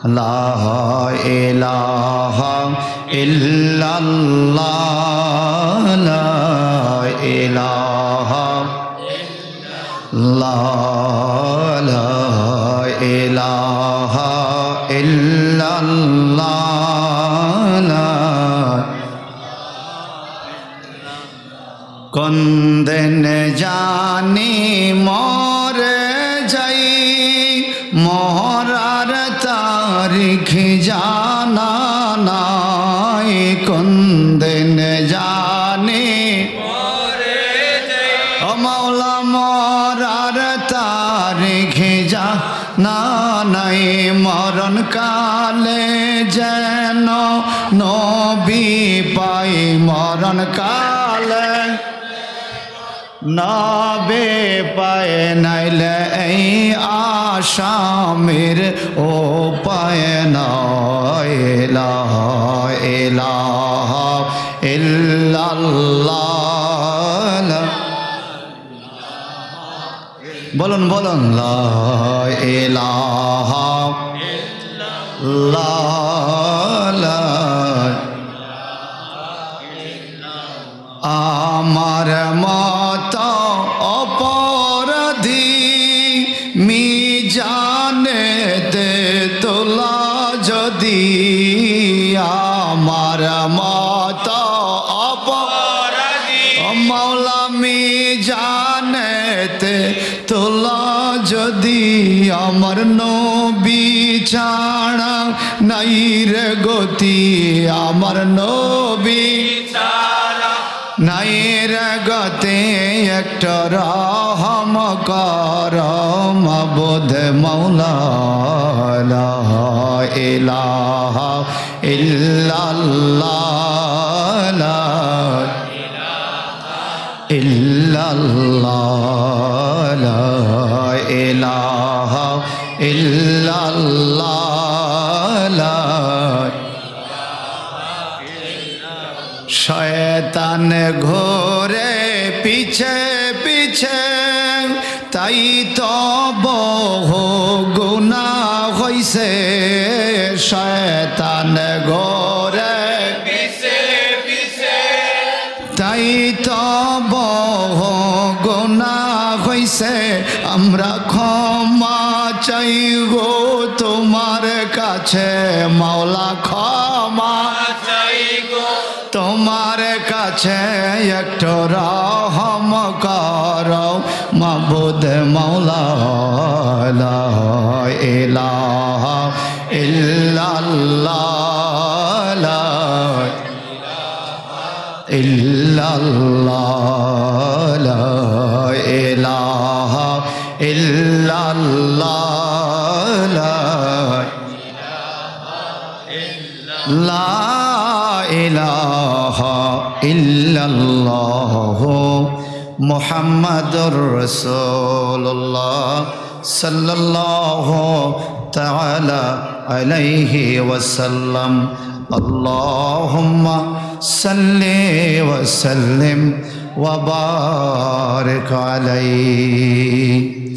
লা ইলাহা ইল্লাল্লাহ লা ইলাহা লা ইলাহা ইল্লাল্লাহ কোন দিন জানি মরে যাই মরার তারিখ জানা নাই কোন দিন জানি মরে যাই ও মাওলা মরার তারিখ জানা নাই মরণ কালে যেন নবী পাই মরণ কালে নবে পায় নাইলে এই আসামের ও পায় নয় লা ইলাহা ইল্লাল্লাহ বলুন বলুন লা ইলাহা ইল্লাল্লাহ আমার মত অপরাধী মিজানেতে তোলা যদি আমার মত অপরাধী মাওলা মিজানেতে তোলা যদি আমার নবী ছাড়া নাই রে গতি আমার নবী নাই রে গতে একটা রহম কর মাবুদ মাওলা লা ইলাহা ইল্লাল্লাহ লা ইল্লাল্লাহ লা ইলাহা ইল্লাল্লাহ লা শয়তান ঘোরে পিছে পিছে তাই তো বহু গুনাহ হইছে শয়তান ঘোরে পিছে পিছে তাই তো বহু গুনাহ হইছে আমরা ক্ষমা চাই গো তোমার কাছে মাওলা ক্ষমা চাই গো তোমার কাছে একটা রহম করো মাবুদ মাওলা লা ইলাহা ইল্লাল্লাহ লা ইল্লাল্লাহ লা ইলাহা ইল্লাল্লাহ লা ইলাহা ইল্লাল্লাহ মুহাম্মাদুর রাসূলুল্লাহ সাল্লাল্লাহু তাআলা আলাইহি ওয়াসাল্লাম আল্লাহুম্মা সাল্লি ওয়া সাল্লিম ওয়া বারিক আলাইহি।